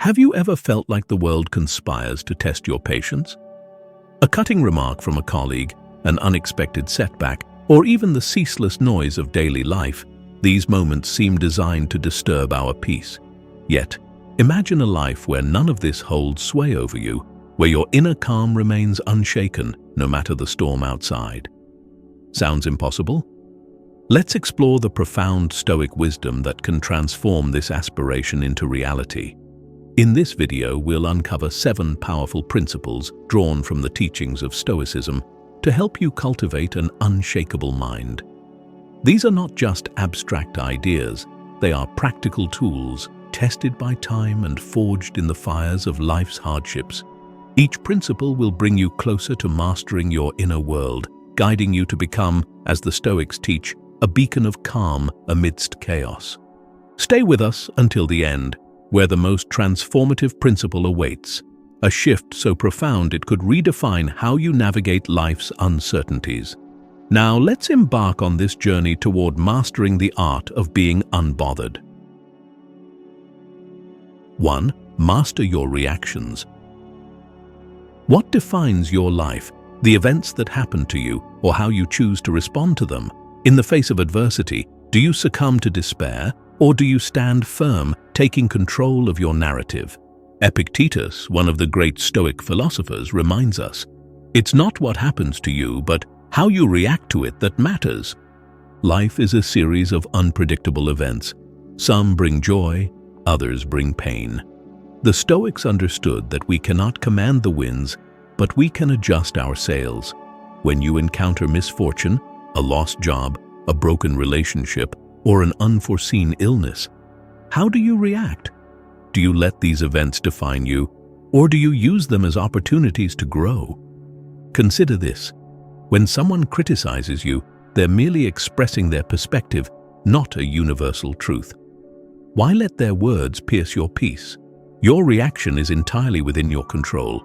Have you ever felt like the world conspires to test your patience? A cutting remark from a colleague, an unexpected setback, or even the ceaseless noise of daily life, these moments seem designed to disturb our peace. Yet, imagine a life where none of this holds sway over you, where your inner calm remains unshaken, no matter the storm outside. Sounds impossible? Let's explore the profound Stoic wisdom that can transform this aspiration into reality. In this video, we'll uncover 7 powerful principles drawn from the teachings of Stoicism to help you cultivate an unshakable mind. These are not just abstract ideas, they are practical tools tested by time and forged in the fires of life's hardships. Each principle will bring you closer to mastering your inner world, guiding you to become, as the Stoics teach, a beacon of calm amidst chaos. Stay with us until the end, where the most transformative principle awaits, a shift so profound it could redefine how you navigate life's uncertainties. Now let's embark on this journey toward mastering the art of being unbothered. 1. Master your reactions. What defines your life? The events that happen to you, or how you choose to respond to them? In the face of adversity, do you succumb to despair, or do you stand firm, taking control of your narrative? Epictetus, one of the great Stoic philosophers, reminds us, it's not what happens to you, but how you react to it that matters. Life is a series of unpredictable events. Some bring joy, others bring pain. The Stoics understood that we cannot command the winds, but we can adjust our sails. When you encounter misfortune, a lost job, a broken relationship, or an unforeseen illness, how do you react? Do you let these events define you, or do you use them as opportunities to grow? Consider this. When someone criticizes you, they're merely expressing their perspective, not a universal truth. Why let their words pierce your peace? Your reaction is entirely within your control.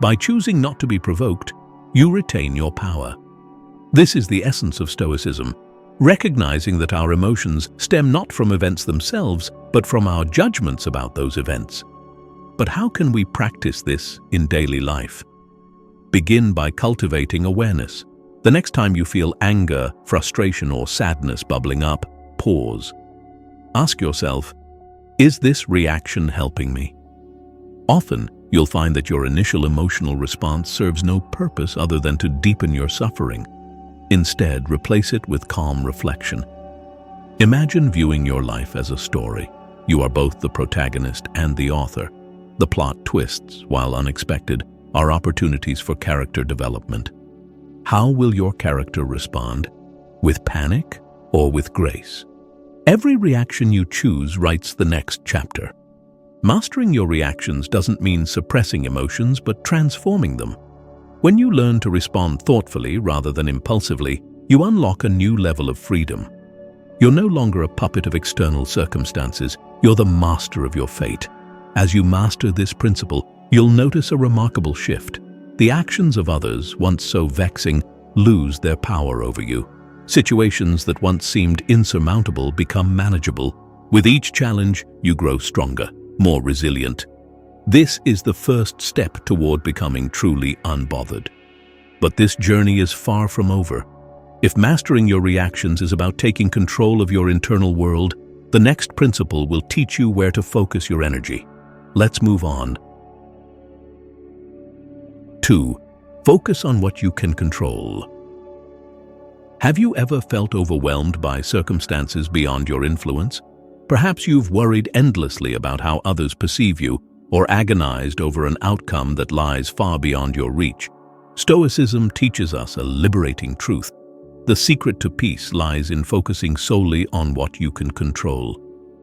By choosing not to be provoked, you retain your power. This is the essence of Stoicism, recognizing that our emotions stem not from events themselves, but from our judgments about those events. But how can we practice this in daily life? Begin by cultivating awareness. The next time you feel anger, frustration, or sadness bubbling up, pause. Ask yourself, is this reaction helping me? Often, you'll find that your initial emotional response serves no purpose other than to deepen your suffering. Instead, replace it with calm reflection. Imagine viewing your life as a story. You are both the protagonist and the author. The plot twists, while unexpected, are opportunities for character development. How will your character respond? With panic or with grace? Every reaction you choose writes the next chapter. Mastering your reactions doesn't mean suppressing emotions, but transforming them. When you learn to respond thoughtfully rather than impulsively, you unlock a new level of freedom. You're no longer a puppet of external circumstances, you're the master of your fate. As you master this principle, you'll notice a remarkable shift. The actions of others, once so vexing, lose their power over you. Situations that once seemed insurmountable become manageable. With each challenge, you grow stronger, more resilient. This is the first step toward becoming truly unbothered. But this journey is far from over. If mastering your reactions is about taking control of your internal world, the next principle will teach you where to focus your energy. Let's move on. 2. Focus on what you can control. Have you ever felt overwhelmed by circumstances beyond your influence? Perhaps you've worried endlessly about how others perceive you, or agonized over an outcome that lies far beyond your reach. Stoicism teaches us a liberating truth. The secret to peace lies in focusing solely on what you can control.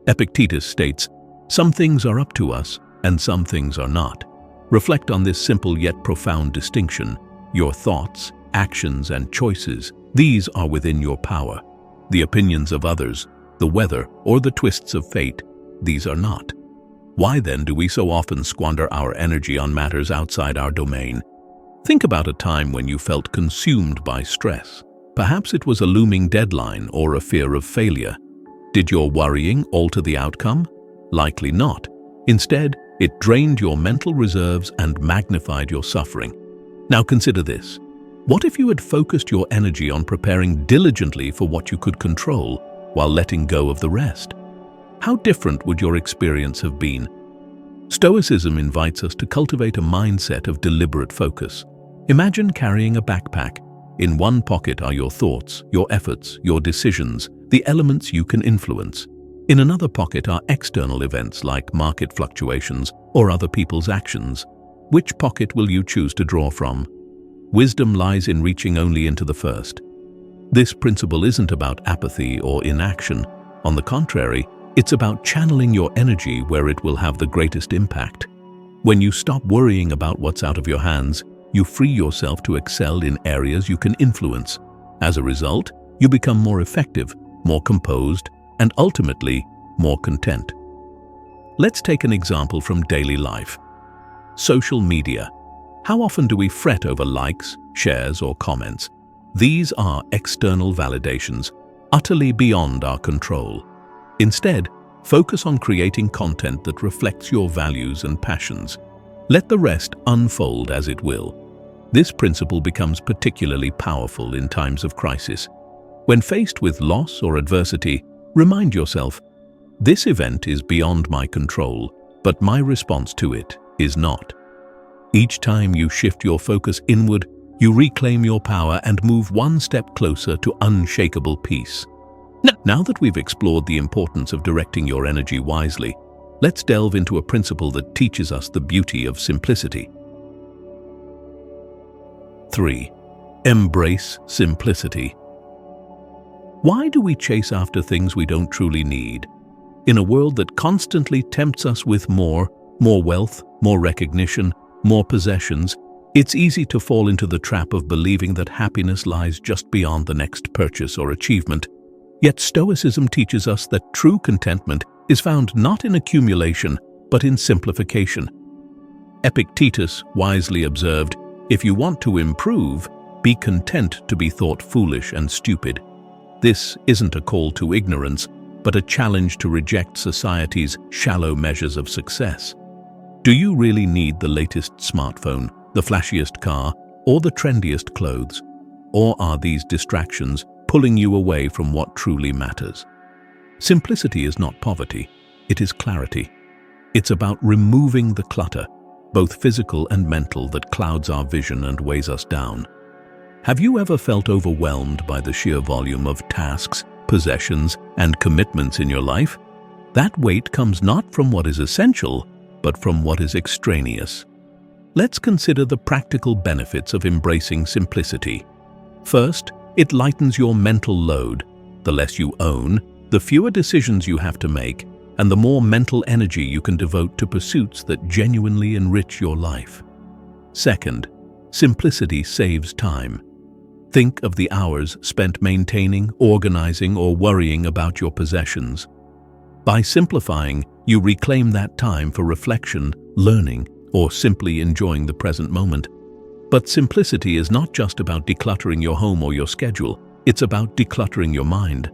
Epictetus states, "Some things are up to us, and some things are not." Reflect on this simple yet profound distinction. Your thoughts, actions, and choices, these are within your power. The opinions of others, the weather, or the twists of fate, these are not. Why then do we so often squander our energy on matters outside our domain? Think about a time when you felt consumed by stress. Perhaps it was a looming deadline or a fear of failure. Did your worrying alter the outcome? Likely not. Instead, It drained your mental reserves and magnified your suffering. Now consider this. What if you had focused your energy on preparing diligently for what you could control while letting go of the rest? How different would your experience have been? Stoicism invites us to cultivate a mindset of deliberate focus. Imagine carrying a backpack. In one pocket are your thoughts, your efforts, your decisions, the elements you can influence. In another pocket are external events like market fluctuations or other people's actions. Which pocket will you choose to draw from? Wisdom lies in reaching only into the first. This principle isn't about apathy or inaction. On the contrary, it's about channeling your energy where it will have the greatest impact. When you stop worrying about what's out of your hands, you free yourself to excel in areas you can influence. As a result, you become more effective, more composed, and ultimately, more content. Let's take an example from daily life. Social media. How often do we fret over likes, shares, or comments? These are external validations, utterly beyond our control. Instead, focus on creating content that reflects your values and passions. Let the rest unfold as it will. This principle becomes particularly powerful in times of crisis. When faced with loss or adversity, remind yourself, this event is beyond my control, but my response to it is not. Each time you shift your focus inward, you reclaim your power and move one step closer to unshakable peace. Now that we've explored the importance of directing your energy wisely, let's delve into a principle that teaches us the beauty of simplicity. 3. Embrace simplicity. Why do we chase after things we don't truly need? In a world that constantly tempts us with more wealth, more recognition, more possessions, it's easy to fall into the trap of believing that happiness lies just beyond the next purchase or achievement. Yet Stoicism teaches us that true contentment is found not in accumulation, but in simplification. Epictetus wisely observed, "If you want to improve, be content to be thought foolish and stupid." This isn't a call to ignorance, but a challenge to reject society's shallow measures of success. Do you really need the latest smartphone, the flashiest car, or the trendiest clothes? Or are these distractions pulling you away from what truly matters? Simplicity is not poverty, it is clarity. It's about removing the clutter, both physical and mental, that clouds our vision and weighs us down. Have you ever felt overwhelmed by the sheer volume of tasks, possessions, and commitments in your life? That weight comes not from what is essential, but from what is extraneous. Let's consider the practical benefits of embracing simplicity. First, it lightens your mental load. The less you own, the fewer decisions you have to make, and the more mental energy you can devote to pursuits that genuinely enrich your life. Second, simplicity saves time. Think of the hours spent maintaining, organizing, or worrying about your possessions. By simplifying, you reclaim that time for reflection, learning, or simply enjoying the present moment. But simplicity is not just about decluttering your home or your schedule, it's about decluttering your mind.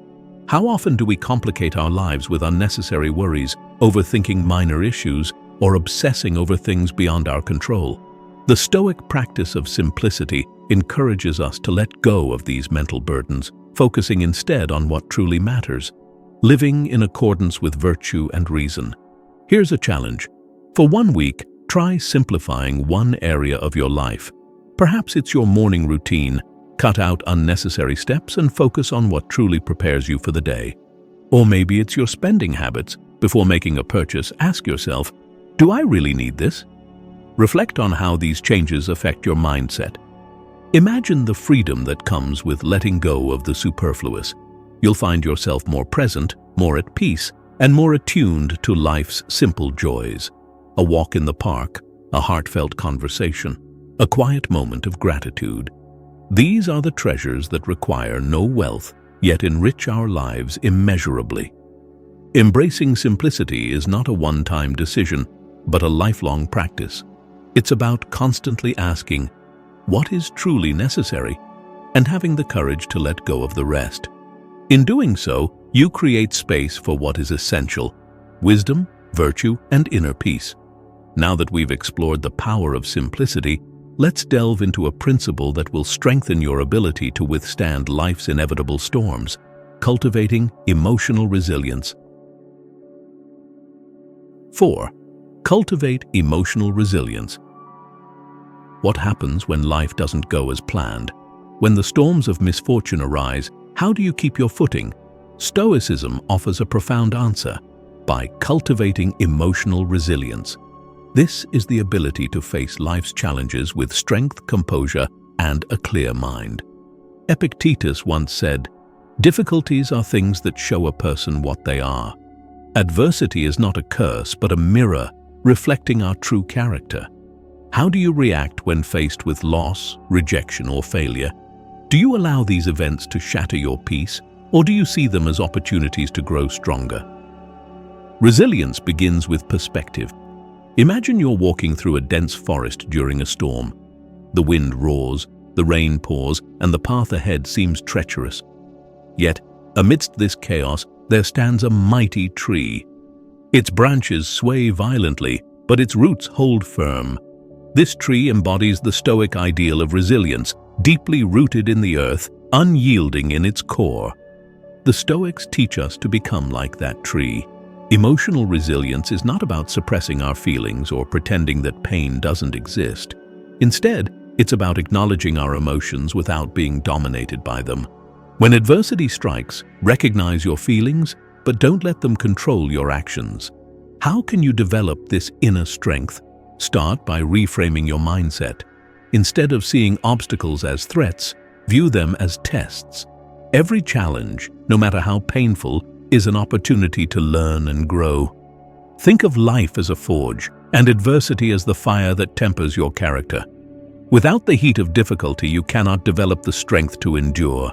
How often do we complicate our lives with unnecessary worries, overthinking minor issues, or obsessing over things beyond our control? The Stoic practice of simplicity encourages us to let go of these mental burdens, focusing instead on what truly matters, living in accordance with virtue and reason. Here's a challenge. For 1 week, try simplifying one area of your life. Perhaps it's your morning routine. Cut out unnecessary steps and focus on what truly prepares you for the day. Or maybe it's your spending habits. Before making a purchase, ask yourself, do I really need this? Reflect on how these changes affect your mindset. Imagine the freedom that comes with letting go of the superfluous. You'll find yourself more present, more at peace, and more attuned to life's simple joys. A walk in the park, a heartfelt conversation, a quiet moment of gratitude. These are the treasures that require no wealth, yet enrich our lives immeasurably. Embracing simplicity is not a one-time decision, but a lifelong practice. It's about constantly asking, what is truly necessary, and having the courage to let go of the rest. In doing so, you create space for what is essential: wisdom, virtue, and inner peace. Now that we've explored the power of simplicity, let's delve into a principle that will strengthen your ability to withstand life's inevitable storms: cultivating emotional resilience. 4. Cultivate emotional resilience. What happens when life doesn't go as planned? When the storms of misfortune arise, how do you keep your footing? Stoicism offers a profound answer: by cultivating emotional resilience. This is the ability to face life's challenges with strength, composure, and a clear mind. Epictetus once said, "Difficulties are things that show a person what they are." Adversity is not a curse, but a mirror reflecting our true character. How do you react when faced with loss, rejection, or failure? Do you allow these events to shatter your peace, or do you see them as opportunities to grow stronger? Resilience begins with perspective. Imagine you're walking through a dense forest during a storm. The wind roars, the rain pours, and the path ahead seems treacherous. Yet, amidst this chaos, there stands a mighty tree. Its branches sway violently, but its roots hold firm. This tree embodies the Stoic ideal of resilience, deeply rooted in the earth, unyielding in its core. The Stoics teach us to become like that tree. Emotional resilience is not about suppressing our feelings or pretending that pain doesn't exist. Instead, it's about acknowledging our emotions without being dominated by them. When adversity strikes, recognize your feelings, but don't let them control your actions. How can you develop this inner strength? Start by reframing your mindset. Instead of seeing obstacles as threats, view them as tests. Every challenge, no matter how painful, is an opportunity to learn and grow. Think of life as a forge, and adversity as the fire that tempers your character. Without the heat of difficulty, you cannot develop the strength to endure.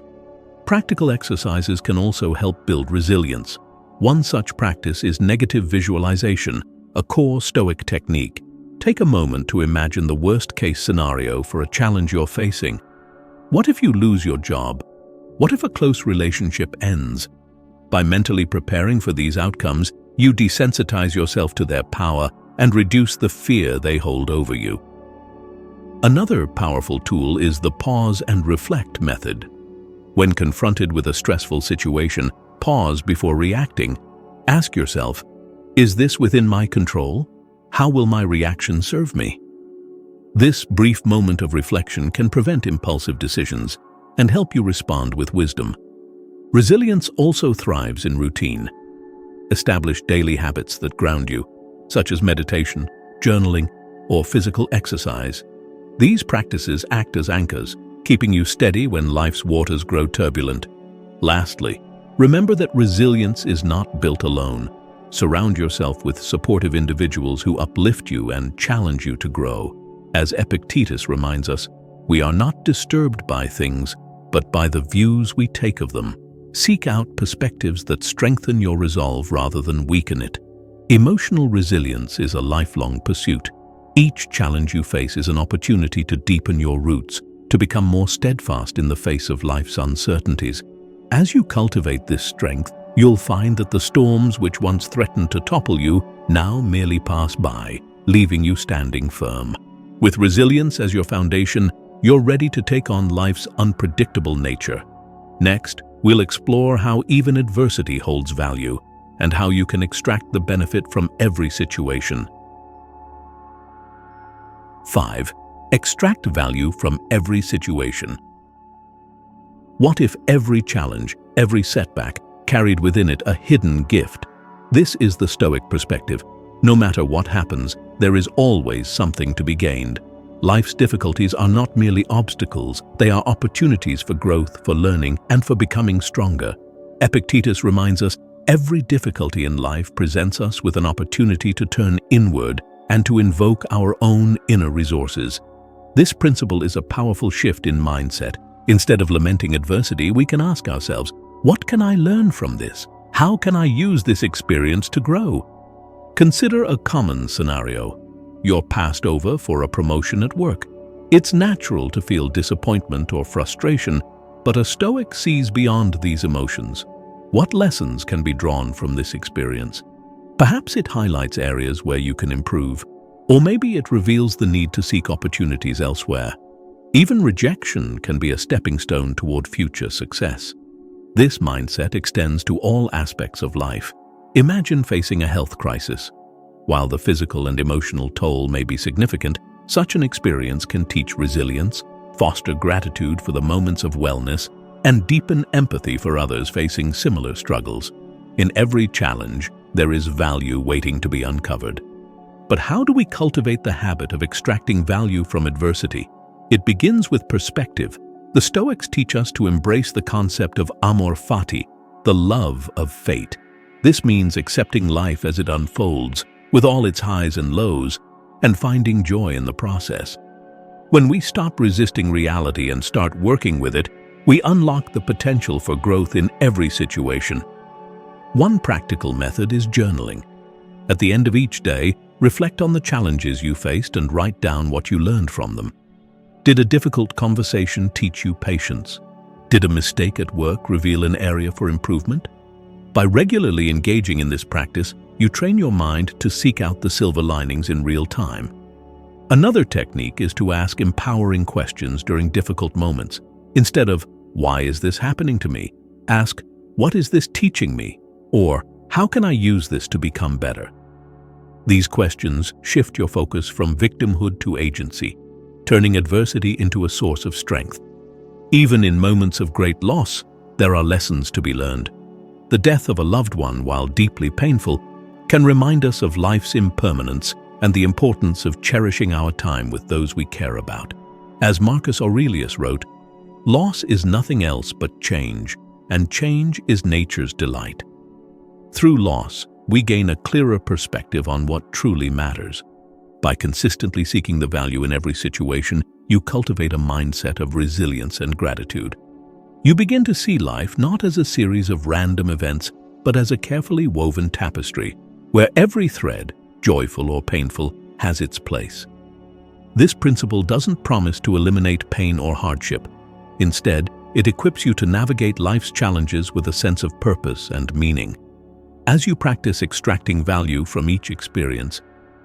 Practical exercises can also help build resilience. One such practice is negative visualization, a core Stoic technique. Take a moment to imagine the worst-case scenario for a challenge you're facing. What if you lose your job? What if a close relationship ends? By mentally preparing for these outcomes, you desensitize yourself to their power and reduce the fear they hold over you. Another powerful tool is the pause and reflect method. When confronted with a stressful situation, pause before reacting. Ask yourself, is this within my control? How will my reaction serve me? This brief moment of reflection can prevent impulsive decisions and help you respond with wisdom. Resilience also thrives in routine. Establish daily habits that ground you, such as meditation, journaling, or physical exercise. These practices act as anchors, keeping you steady when life's waters grow turbulent. Lastly, remember that resilience is not built alone. Surround yourself with supportive individuals who uplift you and challenge you to grow. As Epictetus reminds us, we are not disturbed by things, but by the views we take of them. Seek out perspectives that strengthen your resolve rather than weaken it. Emotional resilience is a lifelong pursuit. Each challenge you face is an opportunity to deepen your roots, to become more steadfast in the face of life's uncertainties. As you cultivate this strength, you'll find that the storms which once threatened to topple you now merely pass by, leaving you standing firm. With resilience as your foundation, you're ready to take on life's unpredictable nature. Next, we'll explore how even adversity holds value and how you can extract the benefit from every situation. 5. Extract value from every situation. What if every challenge, every setback, carried within it a hidden gift? This is the Stoic perspective. No matter what happens, there is always something to be gained. Life's difficulties are not merely obstacles, they are opportunities for growth, for learning, and for becoming stronger. Epictetus reminds us, every difficulty in life presents us with an opportunity to turn inward and to invoke our own inner resources. This principle is a powerful shift in mindset. Instead of lamenting adversity, we can ask ourselves, what can I learn from this? How can I use this experience to grow? Consider a common scenario. You're passed over for a promotion at work. It's natural to feel disappointment or frustration, but a Stoic sees beyond these emotions. What lessons can be drawn from this experience? Perhaps it highlights areas where you can improve, Or maybe it reveals the need to seek opportunities elsewhere. Even rejection can be a stepping stone toward future success. This mindset extends to all aspects of life. Imagine facing a health crisis. While the physical and emotional toll may be significant, such an experience can teach resilience, foster gratitude for the moments of wellness, and deepen empathy for others facing similar struggles. In every challenge, there is value waiting to be uncovered. But how do we cultivate the habit of extracting value from adversity? It begins with perspective. The Stoics teach us to embrace the concept of amor fati, the love of fate. This means accepting life as it unfolds, with all its highs and lows, and finding joy in the process. When we stop resisting reality and start working with it, we unlock the potential for growth in every situation. One practical method is journaling. At the end of each day, reflect on the challenges you faced and write down what you learned from them. Did a difficult conversation teach you patience? Did a mistake at work reveal an area for improvement? By regularly engaging in this practice, you train your mind to seek out the silver linings in real time. Another technique is to ask empowering questions during difficult moments. Instead of, "Why is this happening to me?" ask, "What is this teaching me?" Or, "How can I use this to become better?" These questions shift your focus from victimhood to agency, turning adversity into a source of strength. Even in moments of great loss, there are lessons to be learned. The death of a loved one, while deeply painful, can remind us of life's impermanence and the importance of cherishing our time with those we care about. As Marcus Aurelius wrote, "Loss is nothing else but change, and change is nature's delight." Through loss, we gain a clearer perspective on what truly matters. By consistently seeking the value in every situation, you cultivate a mindset of resilience and gratitude. You begin to see life not as a series of random events, but as a carefully woven tapestry, where every thread, joyful or painful, has its place. This principle doesn't promise to eliminate pain or hardship. Instead, it equips you to navigate life's challenges with a sense of purpose and meaning. As you practice extracting value from each experience,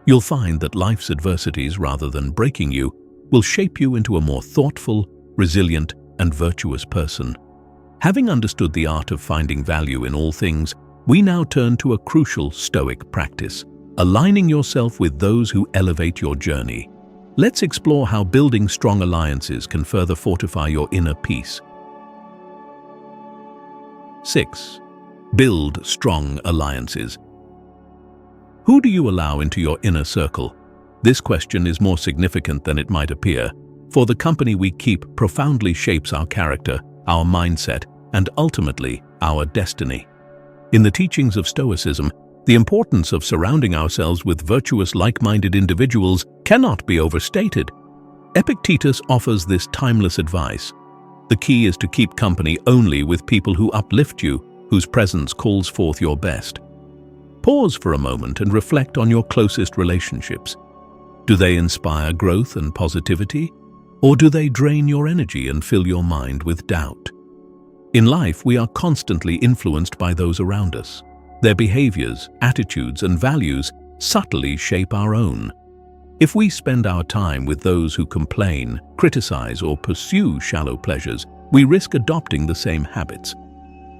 you'll find that life's adversities, rather than breaking you, will shape you into a more thoughtful, resilient, and virtuous person. Having understood the art of finding value in all things, we now turn to a crucial Stoic practice, aligning yourself with those who elevate your journey. Let's explore how building strong alliances can further fortify your inner peace. 6. Build strong alliances. Who do you allow into your inner circle? This question is more significant than it might appear, for the company we keep profoundly shapes our character, our mindset, and ultimately, our destiny. In the teachings of Stoicism, the importance of surrounding ourselves with virtuous, like-minded individuals cannot be overstated. Epictetus offers this timeless advice. The key is to keep company only with people who uplift you, whose presence calls forth your best. Pause for a moment and reflect on your closest relationships. Do they inspire growth and positivity? Or do they drain your energy and fill your mind with doubt? In life, we are constantly influenced by those around us. Their behaviors, attitudes, and values subtly shape our own. If we spend our time with those who complain, criticize, or pursue shallow pleasures, we risk adopting the same habits.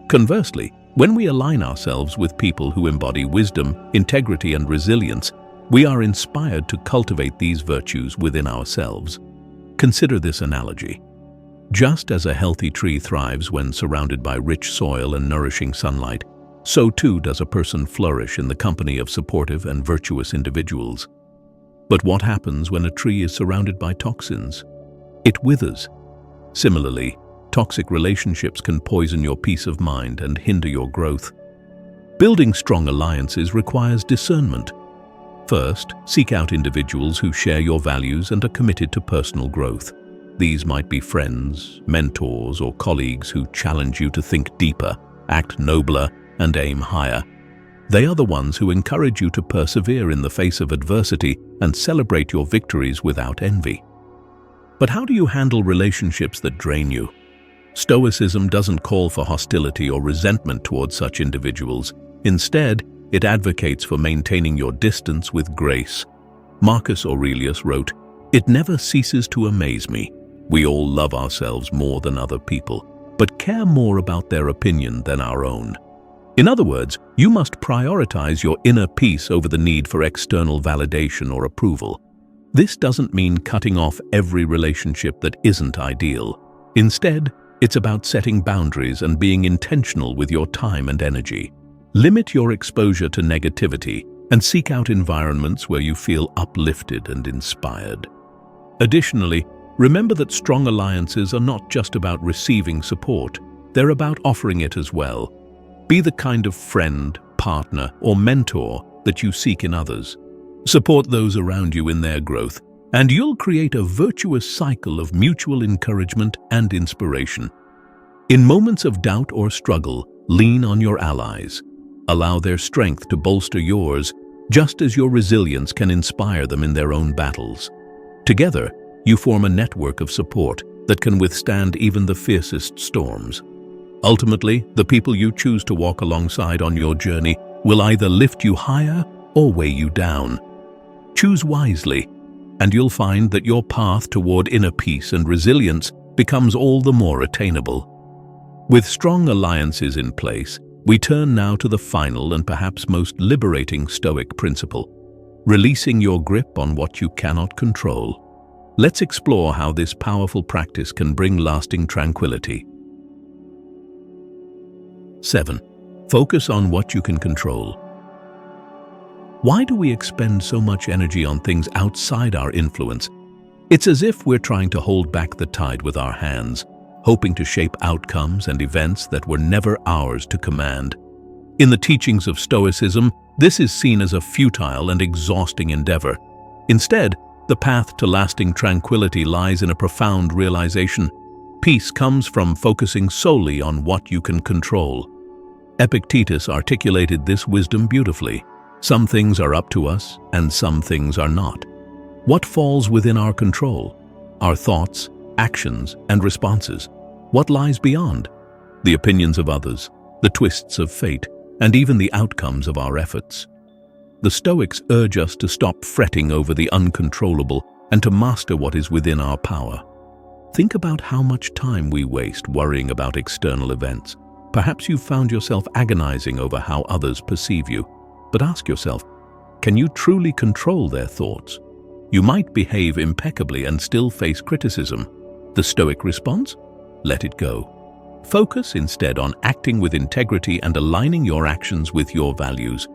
Conversely, when we align ourselves with people who embody wisdom, integrity, and resilience, we are inspired to cultivate these virtues within ourselves. Consider this analogy. Just as a healthy tree thrives when surrounded by rich soil and nourishing sunlight, so too does a person flourish in the company of supportive and virtuous individuals. But what happens when a tree is surrounded by toxins? It withers. Similarly, toxic relationships can poison your peace of mind and hinder your growth. Building strong alliances requires discernment. First, seek out individuals who share your values and are committed to personal growth. These might be friends, mentors, or colleagues who challenge you to think deeper, act nobler, and aim higher. They are the ones who encourage you to persevere in the face of adversity and celebrate your victories without envy. But how do you handle relationships that drain you? Stoicism doesn't call for hostility or resentment towards such individuals. Instead, it advocates for maintaining your distance with grace. Marcus Aurelius wrote, "It never ceases to amaze me. We all love ourselves more than other people, but care more about their opinion than our own." In other words, you must prioritize your inner peace over the need for external validation or approval. This doesn't mean cutting off every relationship that isn't ideal. Instead, it's about setting boundaries and being intentional with your time and energy. Limit your exposure to negativity and seek out environments where you feel uplifted and inspired. Additionally, remember that strong alliances are not just about receiving support, they're about offering it as well. Be the kind of friend, partner, or mentor that you seek in others. Support those around you in their growth, and you'll create a virtuous cycle of mutual encouragement and inspiration. In moments of doubt or struggle, lean on your allies. Allow their strength to bolster yours, just as your resilience can inspire them in their own battles. Together, you form a network of support that can withstand even the fiercest storms. Ultimately, the people you choose to walk alongside on your journey will either lift you higher or weigh you down. Choose wisely, and you'll find that your path toward inner peace and resilience becomes all the more attainable. With strong alliances in place, we turn now to the final and perhaps most liberating Stoic principle: releasing your grip on what you cannot control. Let's explore how this powerful practice can bring lasting tranquility. 7. Focus on what you can control. Why do we expend so much energy on things outside our influence? It's as if we're trying to hold back the tide with our hands, hoping to shape outcomes and events that were never ours to command. In the teachings of Stoicism, this is seen as a futile and exhausting endeavor. Instead, the path to lasting tranquility lies in a profound realization. Peace comes from focusing solely on what you can control. Epictetus articulated this wisdom beautifully. Some things are up to us, and some things are not. What falls within our control? Our thoughts, actions, and responses. What lies beyond? The opinions of others, the twists of fate, and even the outcomes of our efforts. The Stoics urge us to stop fretting over the uncontrollable and to master what is within our power. Think about how much time we waste worrying about external events. Perhaps you've found yourself agonizing over how others perceive you. But ask yourself, can you truly control their thoughts? You might behave impeccably and still face criticism. The Stoic response? Let it go. Focus instead on acting with integrity and aligning your actions with your values.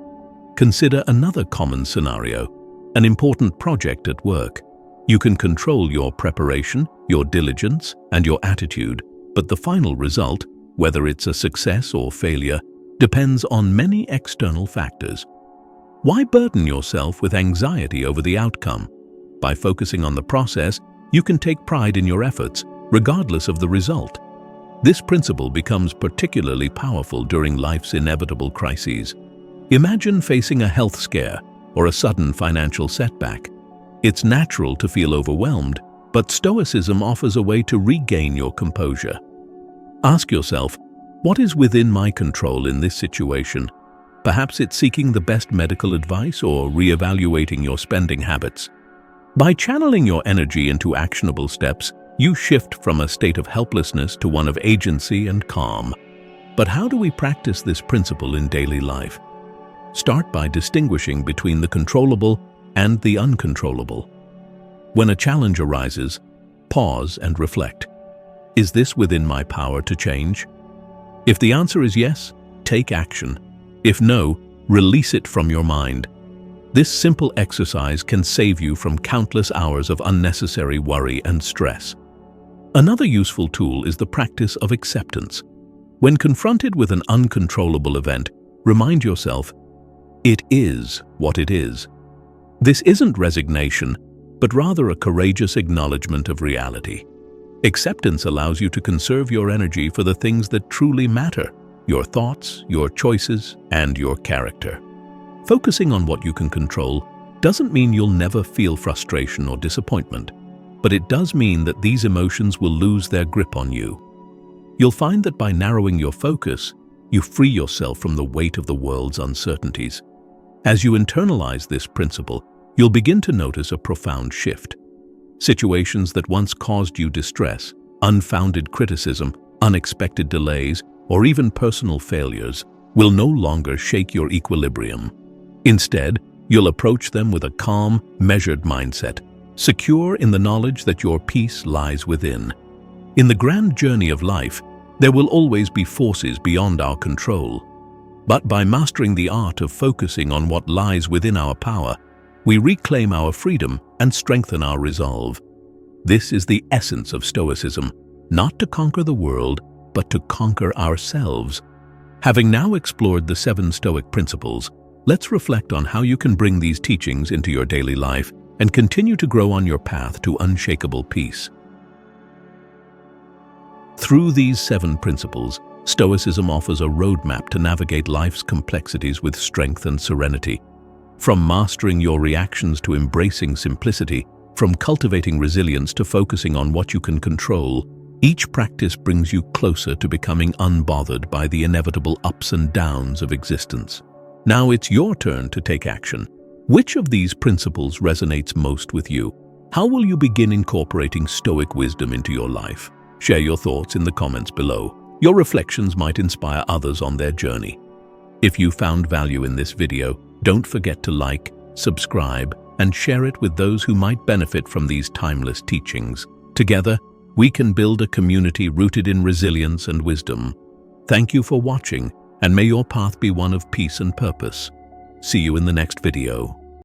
Consider another common scenario, an important project at work. You can control your preparation, your diligence, and your attitude, but the final result, whether it's a success or failure, depends on many external factors. Why burden yourself with anxiety over the outcome? By focusing on the process, you can take pride in your efforts, regardless of the result. This principle becomes particularly powerful during life's inevitable crises. Imagine facing a health scare or a sudden financial setback. It's natural to feel overwhelmed, but Stoicism offers a way to regain your composure. Ask yourself, what is within my control in this situation? Perhaps it's seeking the best medical advice or reevaluating your spending habits. By channeling your energy into actionable steps, you shift from a state of helplessness to one of agency and calm. But how do we practice this principle in daily life? Start by distinguishing between the controllable and the uncontrollable. When a challenge arises, pause and reflect. Is this within my power to change? If the answer is yes, take action. If no, release it from your mind. This simple exercise can save you from countless hours of unnecessary worry and stress. Another useful tool is the practice of acceptance. When confronted with an uncontrollable event, remind yourself, it is what it is. This isn't resignation, but rather a courageous acknowledgement of reality. Acceptance allows you to conserve your energy for the things that truly matter: your thoughts, your choices, and your character. Focusing on what you can control doesn't mean you'll never feel frustration or disappointment, but it does mean that these emotions will lose their grip on you. You'll find that by narrowing your focus, you free yourself from the weight of the world's uncertainties. As you internalize this principle, you'll begin to notice a profound shift. Situations that once caused you distress, unfounded criticism, unexpected delays, or even personal failures will no longer shake your equilibrium. Instead, you'll approach them with a calm, measured mindset, secure in the knowledge that your peace lies within. In the grand journey of life, there will always be forces beyond our control. But by mastering the art of focusing on what lies within our power, we reclaim our freedom and strengthen our resolve. This is the essence of Stoicism, not to conquer the world, but to conquer ourselves. Having now explored the 7 Stoic principles, let's reflect on how you can bring these teachings into your daily life and continue to grow on your path to unshakable peace. Through these 7 principles, Stoicism offers a roadmap to navigate life's complexities with strength and serenity. From mastering your reactions to embracing simplicity, from cultivating resilience to focusing on what you can control, each practice brings you closer to becoming unbothered by the inevitable ups and downs of existence. Now it's your turn to take action. Which of these principles resonates most with you? How will you begin incorporating Stoic wisdom into your life? Share your thoughts in the comments below. Your reflections might inspire others on their journey. If you found value in this video, don't forget to like, subscribe, and share it with those who might benefit from these timeless teachings. Together, we can build a community rooted in resilience and wisdom. Thank you for watching, and may your path be one of peace and purpose. See you in the next video.